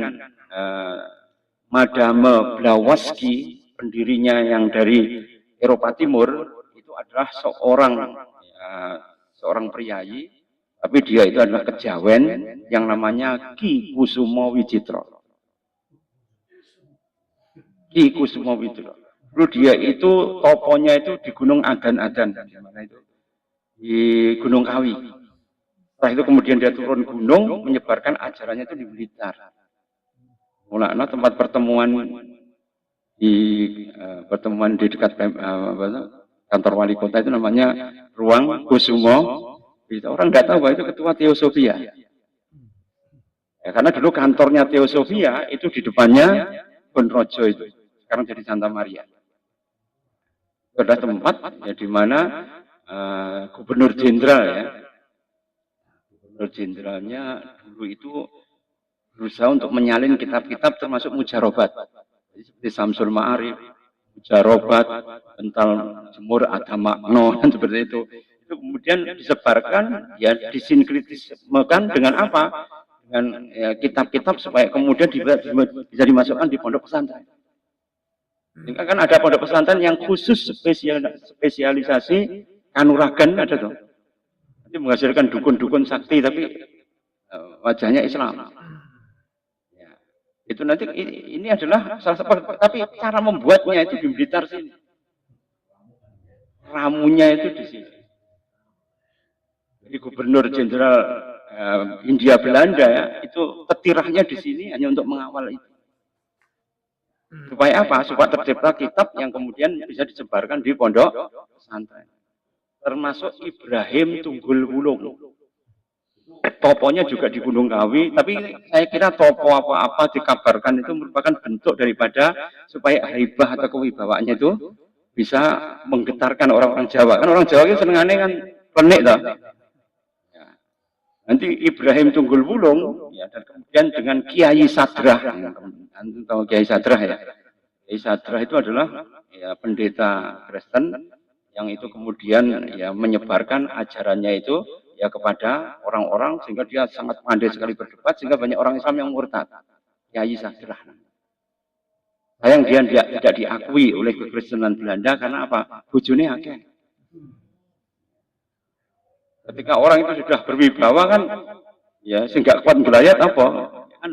Madame Blavatsky, pendirinya yang dari Eropa Timur, itu adalah seorang priayi, tapi dia itu adalah kejawen yang namanya Ki Kusumo Wijitro. Ki Kusumo Wijitro. Lalu dia itu tokonya itu di Gunung Adan-Adan, di Gunung Kawi. Setelah itu kemudian dia turun gunung menyebarkan ajarannya itu di Blitar. Mulanya tempat pertemuan di dekat kantor wali kota itu namanya Ruang Kusumo. Orang nggak tahu bahwa itu ketua Teosofia. Ya, karena dulu kantornya Teosofia itu di depannya Bonrojo itu. Sekarang jadi Santa Maria. Itu adalah tempat ya, di mana gubernur jenderal, ya. Gubernur jenderalnya dulu itu berusaha untuk menyalin kitab-kitab termasuk mujarobat. Seperti Samsul Ma'arif, mujarobat, Bental Jemur, Ada Makno, dan seperti itu. Itu kemudian disebarkan, ya, disinkritismekan dengan apa? Dengan kitab-kitab supaya kemudian bisa dimasukkan di pondok pesantren. Ini kan ada pondok pesantren yang khusus spesialisasi kanuragan, ada tuh. Nanti menghasilkan dukun-dukun sakti tapi wajahnya Islam. Ya. Itu nanti ini adalah salah satu, tapi cara membuatnya itu di Blitar sini. Ramunya itu di sini. Jadi gubernur jenderal Hindia Belanda, ya, itu petirahnya di sini hanya untuk mengawal itu. Supaya apa? Supaya tercipta kitab yang kemudian bisa disebarkan di pondok pesantren. Termasuk Ibrahim Tunggul Wulung. Toponya juga di Gunung Kawi, tapi saya kira topo apa-apa dikabarkan itu merupakan bentuk daripada supaya haibah atau kewibawaannya itu bisa menggetarkan orang-orang Jawa. Kan orang Jawa itu senengannya kan penik toh. Ya. Nanti Ibrahim Tunggul Wulung, ya, dan kemudian dengan Kiai Sadrah. Antum tahu Kiai Sadrah, ya? Kiai Sadrah itu adalah, ya, pendeta Kristen yang itu kemudian, ya, menyebarkan ajarannya itu, ya, kepada orang-orang sehingga dia sangat pandai sekali berdebat sehingga banyak orang Islam yang murtad. Kiai Sadrah. Sayang dia tidak diakui oleh kekristenan Belanda karena apa? Bojone akeh. Ketika orang itu sudah berwibawa kan, ya, sehingga kuat belayat apa? Kan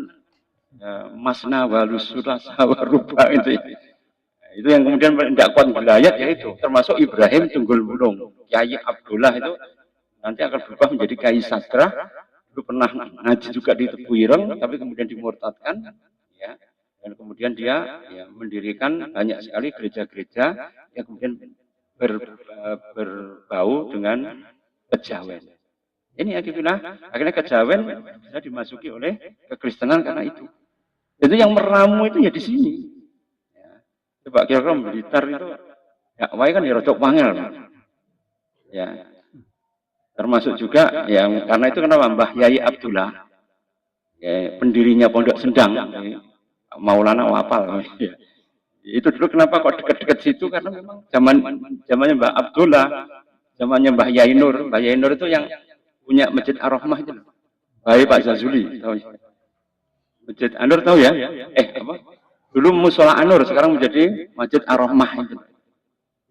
masna walusura sawaruba itu. Itu yang kemudian tidak kuat belayat, yaitu termasuk Ibrahim Tunggul Wulung. Kiai Abdullah itu nanti akan berubah menjadi Kiai Sadrah. Itu pernah ngaji juga di Tebu Ireng, tapi kemudian dimurtadkan, ya. Dan kemudian dia, ya, mendirikan banyak sekali gereja-gereja yang kemudian berbau dengan kejawen. Ini akhirnya kejawen bisa dimasuki oleh kekristenan karena itu. Itu yang meramu itu ya di sini. Ya. Coba kira-kira Blitar itu, ya, kan ya rodok wangel. Ya. Termasuk juga yang karena itu kenapa Mbah Yai Abdullah, ya, pendirinya Pondok Sendang, ya, Maulana Wapal. Ya. Itu dulu kenapa kok dekat-dekat situ karena memang zamannya Mbah Abdullah, zamannya Mbah Yai Nur. Mbah Yai Nur itu yang punya Masjid Ar-Rahmah itu. Baik Pak Zazuli, tahu ya? Masjid Anur tahu ya? Apa? Dulu Musola Anur, sekarang menjadi Masjid Ar-Rahmah itu.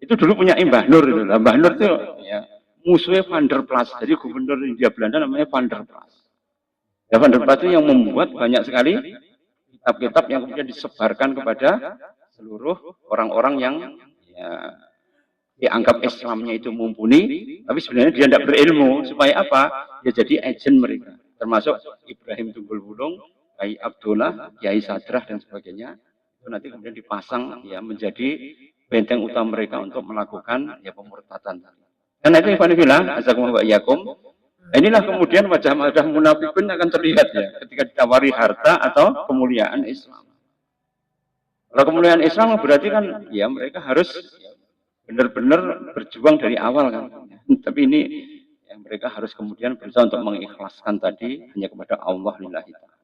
Itu dulu punya Mbah Nur itu. Mbah Nur itu, ya, musuhnya Van der Plas. Jadi gubernur Hindia Belanda namanya Van der Plas. Ya, Van der Plas itu yang membuat banyak sekali kitab-kitab yang kemudian disebarkan kepada seluruh orang-orang yang ya, dianggap Islamnya itu mumpuni, tapi sebenarnya dia tidak berilmu. Supaya apa? Dia jadi agent mereka. Termasuk Ibrahim Tunggul Wulung, Kiai Abdullah, Kiai Sadrah, dan sebagainya. Itu nanti kemudian dipasang ya menjadi benteng utama mereka untuk melakukan ya pemurtatan. Karena itu Ikhwan bilang, azakumullah wa iyyakum, inilah kemudian wajah-wajah munafikun akan terlihat ya ketika ditawari harta atau kemuliaan Islam. Kalau kemuliaan Islam berarti kan ya mereka harus benar-benar berjuang dari awal kan. Tapi ini yang mereka harus kemudian berusaha untuk mengikhlaskan tadi hanya kepada Allah lillahi ta'ala.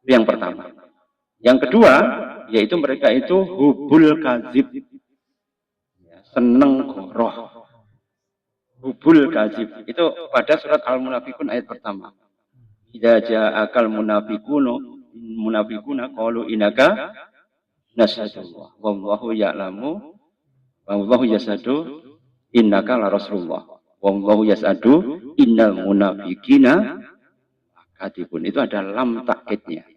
Itu yang pertama. Yang kedua, yaitu mereka itu hubul kadzib. Seneng goroh. Hubul kadzib. Itu pada surat Al-Munafikun ayat pertama. Idza ja'akal munafikuna qalu innaka nasyhadu wallahu ya'lamu wallahu yashhadu innaka la rasulullah wallahu yashhadu innal munafiqina kadibun. Itu ada lam takkidnya.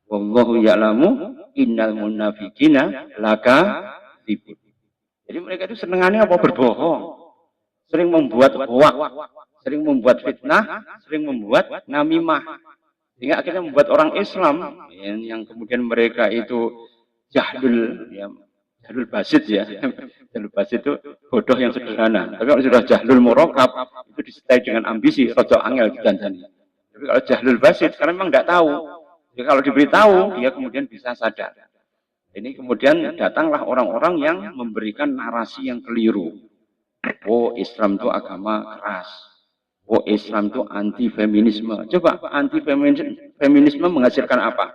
Wallahu ya'lamu innal munafiqina lakadzibun. Jadi mereka itu senengannya apa? Berbohong. Sering membuat hoak, sering membuat fitnah, sering membuat namimah. Sehingga akhirnya membuat orang Islam yang kemudian mereka itu jahlul ya, jahlul basit ya. Jahlul basit itu bodoh yang sederhana. Tapi kalau sudah jahlul murakab itu disertai dengan ambisi, rojo angel didanjani. Tapi kalau jahlul basit karena memang tidak tahu. Jadi kalau diberitahu dia kemudian bisa sadar. Ini kemudian datanglah orang-orang yang memberikan narasi yang keliru. Oh, Islam itu agama keras. Oh, Islam itu anti feminisme. Coba anti feminisme menghasilkan apa?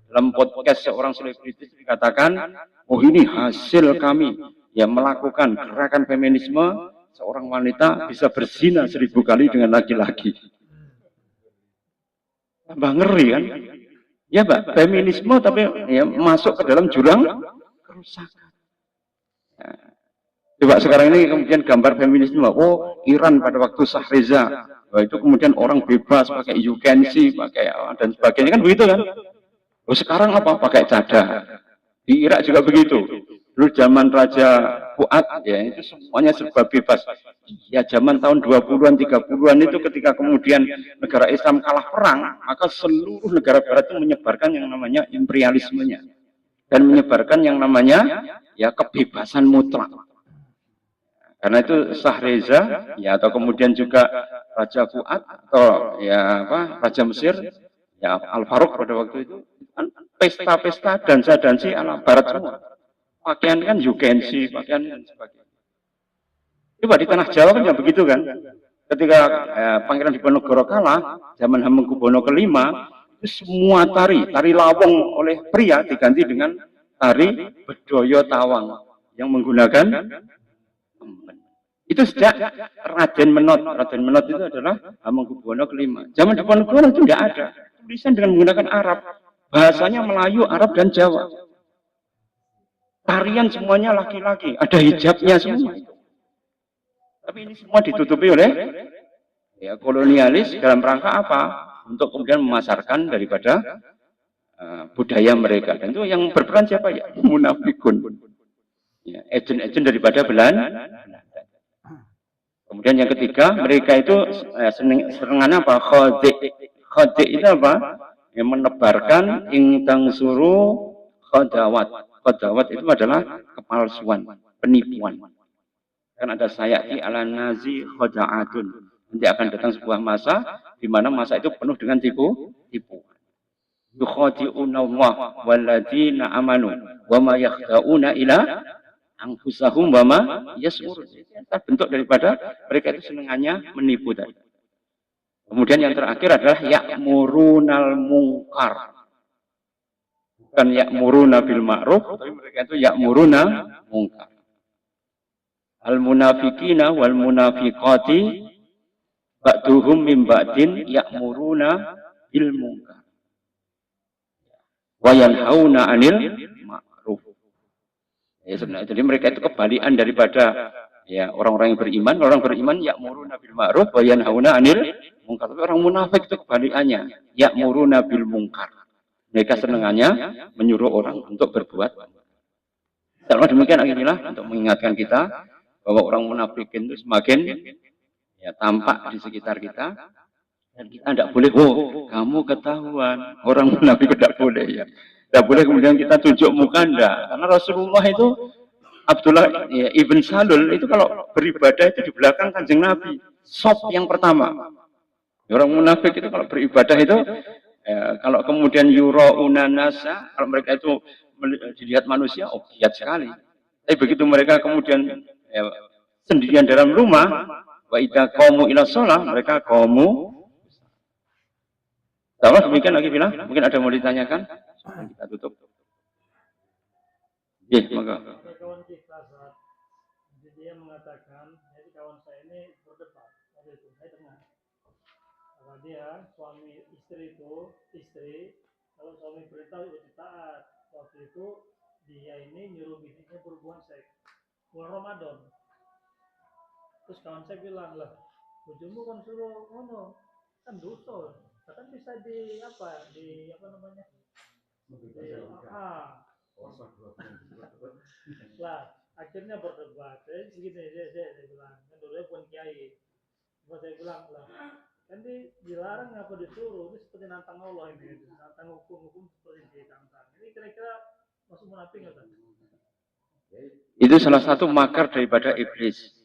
Dalam podcast seorang selebritis dikatakan, oh ini hasil kami yang melakukan gerakan feminisme, seorang wanita bisa berzina 1000 kali dengan laki-laki. Tambah ngeri kan? Ya Pak, feminisme tapi ya, masuk ke dalam jurang kerusakan. Nah, coba sekarang ini kemudian gambar feminisme, oh Iran pada waktu Shah Reza, itu kemudian orang bebas pakai you can see, pakai dan sebagainya kan begitu kan? Oh sekarang apa? Pakai cadar. Di Irak juga begitu. Dulu zaman Raja Fuad ya itu semuanya serba bebas. Ya zaman tahun 20-an 30-an itu ketika kemudian negara Islam kalah perang, maka seluruh negara barat itu menyebarkan yang namanya imperialismenya dan menyebarkan yang namanya ya kebebasan mutlak. Karena itu Shah Reza ya atau kemudian juga Raja Fuad atau ya apa Raja Mesir ya Al Farouk pada waktu itu kan pesta-pesta dansa-dansi ala barat semua. Pakaian kan you can see, pakaian dan sebagainya. Coba di tanah Jawa kan ya begitu kan. Ketika Pangeran Diponegoro kalah, zaman Hamengkubuwono ke-5, itu semua tari lawong oleh pria diganti dengan tari bedoyo tawang yang menggunakan itu sejak Raden Menot. Raden Menot itu adalah Hamengkubuwono ke-5. Zaman Diponegoro itu tidak ada. Tulisan dengan menggunakan Arab. Bahasanya Melayu, Arab, dan Jawa. Tarian semuanya laki-laki. Ada hijabnya semua. Tapi ini semua ditutupi oleh ya, kolonialis dalam rangka apa? Untuk kemudian memasarkan daripada budaya mereka. Dan itu yang berperan siapa ya? Munafikun. Ya, agen-agen daripada Belanda. Kemudian yang ketiga, mereka itu serangannya apa? Khodi itu apa? Yang menebarkan ingtang suruh khodawat. Khodawat itu adalah kepalsuan, penipuan. Kan ada sayati ala nazi khoda'atun. Nanti akan datang sebuah masa di mana masa itu penuh dengan tipuan. Yukhadi'una Allah walladzina amanu wa ma yakhda'una ila anfusahum wa ma yas'urun. Bentuk daripada mereka itu senangannya menipu tadi. Kemudian yang terakhir adalah ya'murunal mungkar. Bukan ya'muruna bil ma'ruf, tapi mereka itu ya'muruna mungkar. Al munafiqina wal munafiqati ba'duhum min ba'din ya'muruna bil munkar wa yanhauna 'anil ma'ruf. Ya sebenarnya jadi mereka itu kebalikan daripada ya orang-orang yang beriman. Orang beriman ya'muruna bil ma'ruf wa yanhauna 'anil mungkar. Tapi orang munafik itu kebalikannya, ya'muruna bil munkar. Mereka senangannya menyuruh orang untuk berbuat. Kalau demikian akhirnya untuk mengingatkan kita bahwa orang munafik itu semakin ya tampak di sekitar kita dan kita tidak boleh, oh kamu ketahuan orang munafik tidak boleh ya. Tidak boleh kemudian kita tunjuk muka enggak. Karena Rasulullah itu Abdullah ya, Ibn Salul itu kalau beribadah itu di belakang Kanjeng Nabi. Sop yang pertama. Orang munafik itu kalau beribadah itu kalau kemudian yuro unanasa, kalau mereka itu dilihat manusia, oh giat sekali. Tapi begitu mereka kemudian sendirian dalam rumah, wa idza qamu ila shalah, mereka qamu. Sama demikian lagi bilang, mungkin ada mau ditanyakan? Kita tutup. Iya, maka. Kawan kita saat dia mengatakan, jadi kawan saya ini berdebat, waktu itu saya dengar. Karena dia suami istri itu kalau suami perintah itu taat. Waktu itu dia ini nyuruh bininya berhubungan seks bulan Ramadan. Terus kawan saya bilang lah, bojomu kan suruh ngono, kan dosa. Kan bisa di apa namanya? Lah akhirnya berdebat. Segini saya bilang, kan dulu pun kiai. Cuma saya bilang lah, kan dilarang apa disuruh, ini seperti nantang Allah ini, nantang hukum seperti ditantang. Ini kira-kira masuk munafik nggak kan? Itu salah satu makar daripada iblis.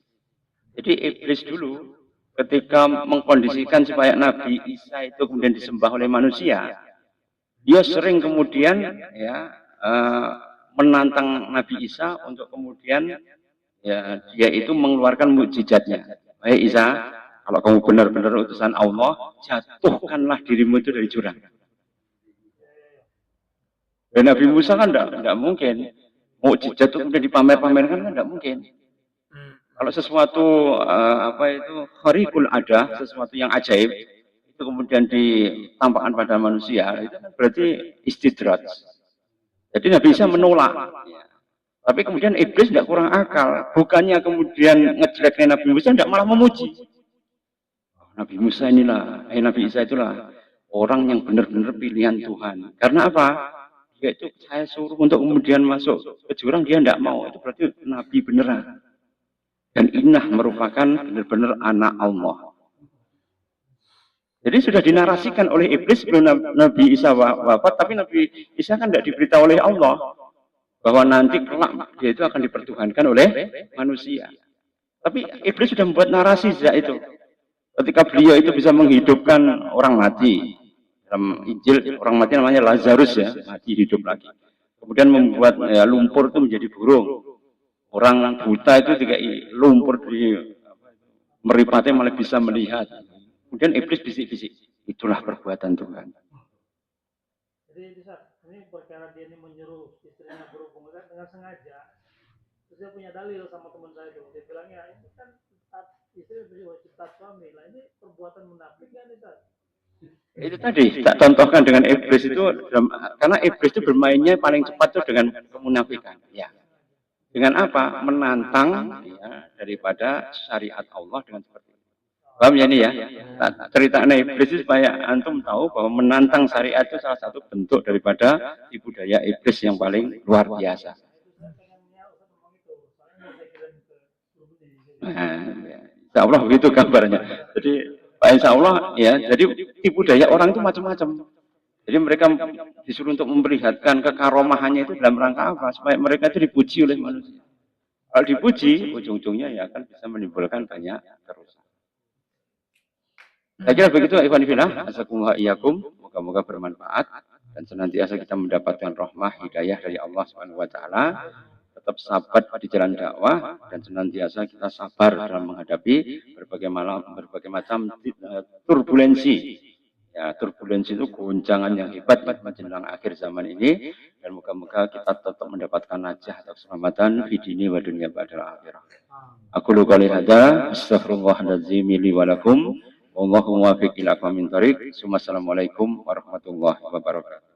Jadi iblis dulu ketika mengkondisikan supaya Nabi Isa itu kemudian disembah oleh manusia, dia sering kemudian ya menantang Nabi Isa untuk kemudian ya dia itu mengeluarkan mukjizatnya. Hai Isa, kalau kamu benar-benar utusan Allah, jatuhkanlah dirimu itu dari jurang. Dan Nabi Musa kan enggak mungkin mukjizat itu kemudian dipamer-pamerkan kan enggak mungkin. Kalau sesuatu khariqul ada, sesuatu yang ajaib, itu kemudian ditampakkan pada manusia, itu kan berarti istidraj. Jadi Nabi Isa menolak. Tapi kemudian iblis tidak kurang akal. Bukannya kemudian ngejelekin Nabi Musa, tidak malah memuji. Nabi Musa inilah, Nabi Isa itulah orang yang benar-benar pilihan Tuhan. Karena apa? Dia itu saya suruh untuk kemudian masuk ke jurang, dia tidak mau. Itu berarti Nabi beneran. Dan Inah merupakan benar-benar anak Allah. Jadi sudah dinarasikan oleh iblis sebelum Nabi Isa wafat, tapi Nabi Isa kan tidak diberitahu oleh Allah bahwa nanti kelak dia itu akan dipertuhankan oleh manusia. Tapi iblis sudah membuat narasi sejak itu. Ketika beliau itu bisa menghidupkan orang mati. Dalam Injil orang mati namanya Lazarus ya, mati hidup lagi. Kemudian membuat lumpur itu menjadi burung. Orang buta itu juga lumpur di meripatnya malah bisa melihat. Kemudian iblis bisik-bisik, itulah perbuatan Tuhan. Jadi ini perkara dia ini menyuruh istrinya berhubungan dengan sengaja. Terus dia punya dalil sama teman saya itu. Dia bilang ya ini kan istri bercipta suami. Lah ini perbuatan munafik ya nih Ustaz. Itu tadi tak contohkan dengan iblis itu, karena iblis itu bermainnya paling cepat itu dengan kemunafikan. Ya. Dengan apa? Menantang ya, daripada syariat Allah dengan seperti itu. Paham ya ini ya? Ceritanya iblis itu supaya antum tahu bahwa menantang syariat itu salah satu bentuk daripada tipu daya iblis yang paling luar biasa. Nah, insya Allah begitu gambarnya. Jadi Pak insya Allah ya, jadi tipu daya orang itu macam-macam. Jadi mereka disuruh untuk memperlihatkan kekaromahannya itu dalam rangka apa? Supaya mereka itu dipuji oleh manusia. Kalau dipuji, ujung-ujungnya ya akan bisa menimbulkan banyak kerusakan. Saya kira begitu, Ikhwan Fillah. Asakumullah iyakum. Moga-moga bermanfaat dan senantiasa kita mendapatkan rahmah hidayah dari Allah Subhanahu wa taala. Tetap sabar di jalan dakwah dan senantiasa kita sabar dalam menghadapi berbagai macam turbulensi. Ya, turbulensi itu goncangan yang hebat menjelang akhir zaman ini dan moga-moga kita tetap mendapatkan najah atau keselamatan di dini wa dunia ba'dal akhirah. Aku qouli hadza astaghfirullahaladzim li wa lakum wallahu muwaffiq ila aqwamit thoriq. Assalamualaikum warahmatullahi wabarakatuh.